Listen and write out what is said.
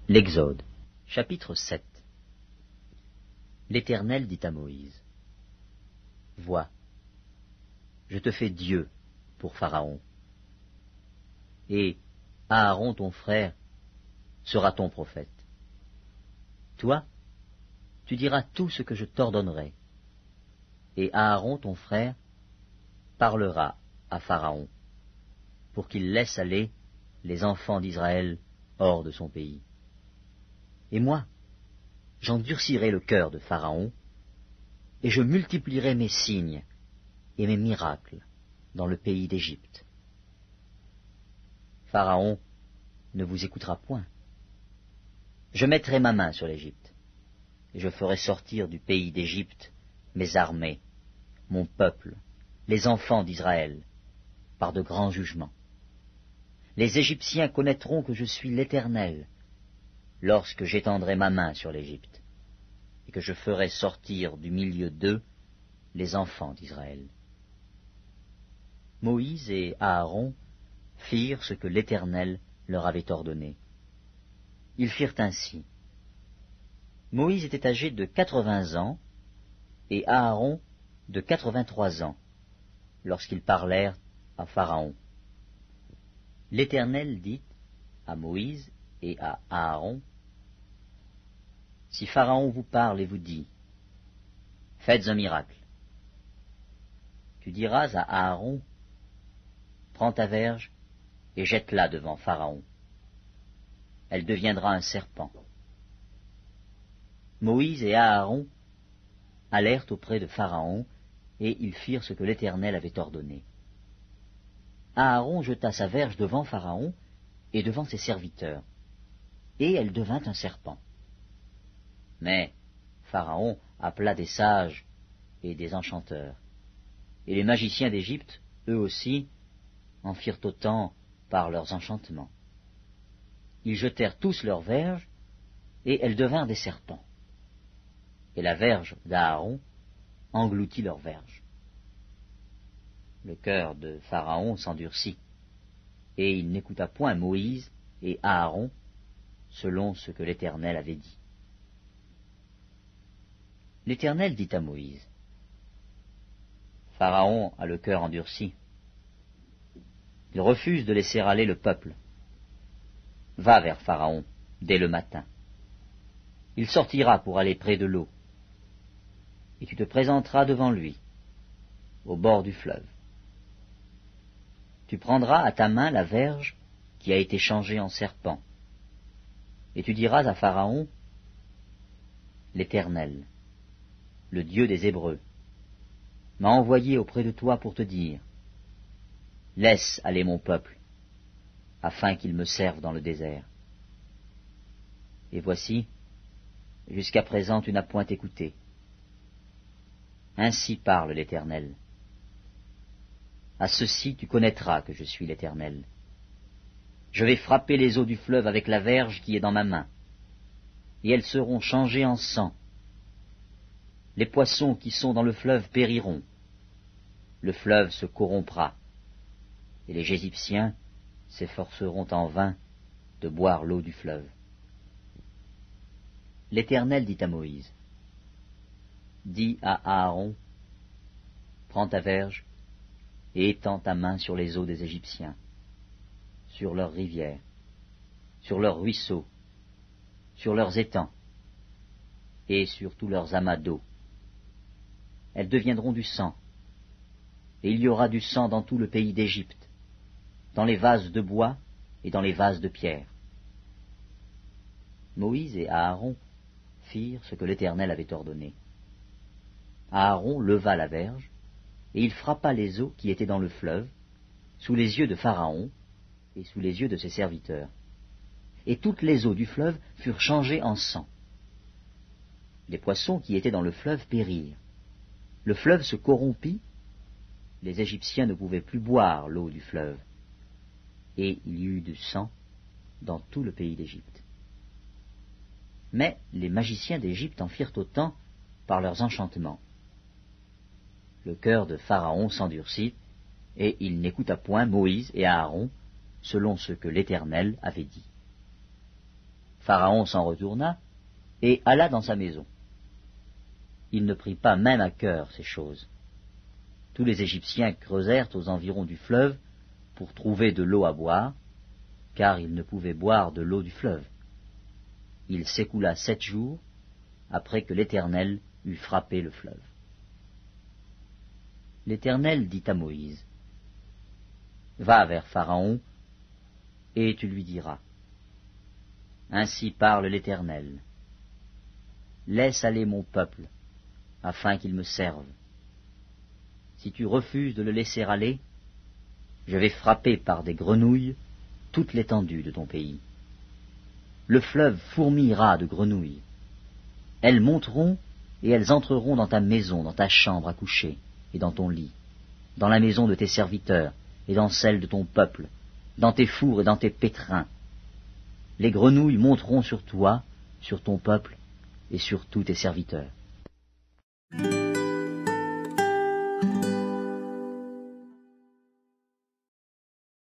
L'Exode, chapitre 7. L'Éternel dit à Moïse, « Vois, je te fais Dieu pour Pharaon, et Aaron ton frère sera ton prophète. Toi, tu diras tout ce que je t'ordonnerai, et Aaron ton frère parlera à Pharaon, pour qu'il laisse aller les enfants d'Israël hors de son pays. Et moi, j'endurcirai le cœur de Pharaon, et je multiplierai mes signes et mes miracles dans le pays d'Égypte. Pharaon ne vous écoutera point. Je mettrai ma main sur l'Égypte, et je ferai sortir du pays d'Égypte mes armées, mon peuple, les enfants d'Israël, par de grands jugements. Les Égyptiens connaîtront que je suis l'Éternel, lorsque j'étendrai ma main sur l'Égypte, et que je ferai sortir du milieu d'eux les enfants d'Israël. Moïse et Aaron firent ce que l'Éternel leur avait ordonné. Ils firent ainsi. Moïse était âgé de 80 ans, et Aaron de 83 ans, lorsqu'ils parlèrent à Pharaon. L'Éternel dit à Moïse et à Aaron, « Si Pharaon vous parle et vous dit, « Faites un miracle », tu diras à Aaron, « Prends ta verge et jette-la devant Pharaon. Elle deviendra un serpent. » Moïse et Aaron allèrent auprès de Pharaon, et ils firent ce que l'Éternel avait ordonné. Aaron jeta sa verge devant Pharaon et devant ses serviteurs, et elle devint un serpent. Mais Pharaon appela des sages et des enchanteurs, et les magiciens d'Égypte, eux aussi, en firent autant par leurs enchantements. Ils jetèrent tous leurs verges, et elles devinrent des serpents. Et la verge d'Aaron engloutit leurs verges. Le cœur de Pharaon s'endurcit, et il n'écouta point Moïse et Aaron, selon ce que l'Éternel avait dit. L'Éternel dit à Moïse, « Pharaon a le cœur endurci. Il refuse de laisser aller le peuple. Va vers Pharaon dès le matin. Il sortira pour aller près de l'eau, et tu te présenteras devant lui, au bord du fleuve. Tu prendras à ta main la verge qui a été changée en serpent, et tu diras à Pharaon, « L'Éternel, le Dieu des Hébreux, m'a envoyé auprès de toi pour te dire, « Laisse aller mon peuple, afin qu'il me serve dans le désert. » Et voici, jusqu'à présent tu n'as point écouté. Ainsi parle l'Éternel. À ceci tu connaîtras que je suis l'Éternel. Je vais frapper les eaux du fleuve avec la verge qui est dans ma main, et elles seront changées en sang. Les poissons qui sont dans le fleuve périront. Le fleuve se corrompra, et les Égyptiens s'efforceront en vain de boire l'eau du fleuve. L'Éternel dit à Moïse, « Dis à Aaron, prends ta verge, et étends ta main sur les eaux des Égyptiens, sur leurs rivières, sur leurs ruisseaux, sur leurs étangs, et sur tous leurs amas d'eau. Elles deviendront du sang, et il y aura du sang dans tout le pays d'Égypte, dans les vases de bois et dans les vases de pierre. » Moïse et Aaron firent ce que l'Éternel avait ordonné. Aaron leva la verge, et il frappa les eaux qui étaient dans le fleuve, sous les yeux de Pharaon et sous les yeux de ses serviteurs. Et toutes les eaux du fleuve furent changées en sang. Les poissons qui étaient dans le fleuve périrent. Le fleuve se corrompit, les Égyptiens ne pouvaient plus boire l'eau du fleuve, et il y eut du sang dans tout le pays d'Égypte. Mais les magiciens d'Égypte en firent autant par leurs enchantements. Le cœur de Pharaon s'endurcit, et il n'écouta point Moïse et Aaron, selon ce que l'Éternel avait dit. Pharaon s'en retourna et alla dans sa maison. Il ne prit pas même à cœur ces choses. Tous les Égyptiens creusèrent aux environs du fleuve pour trouver de l'eau à boire, car ils ne pouvaient boire de l'eau du fleuve. Il s'écoula 7 jours après que l'Éternel eut frappé le fleuve. L'Éternel dit à Moïse, « Va vers Pharaon, et tu lui diras, « Ainsi parle l'Éternel, laisse aller mon peuple, afin qu'il me serve. Si tu refuses de le laisser aller, je vais frapper par des grenouilles toute l'étendue de ton pays. Le fleuve fourmillera de grenouilles. Elles monteront et elles entreront dans ta maison, dans ta chambre à coucher, et dans ton lit, dans la maison de tes serviteurs, et dans celle de ton peuple, dans tes fours et dans tes pétrins. Les grenouilles monteront sur toi, sur ton peuple, et sur tous tes serviteurs. »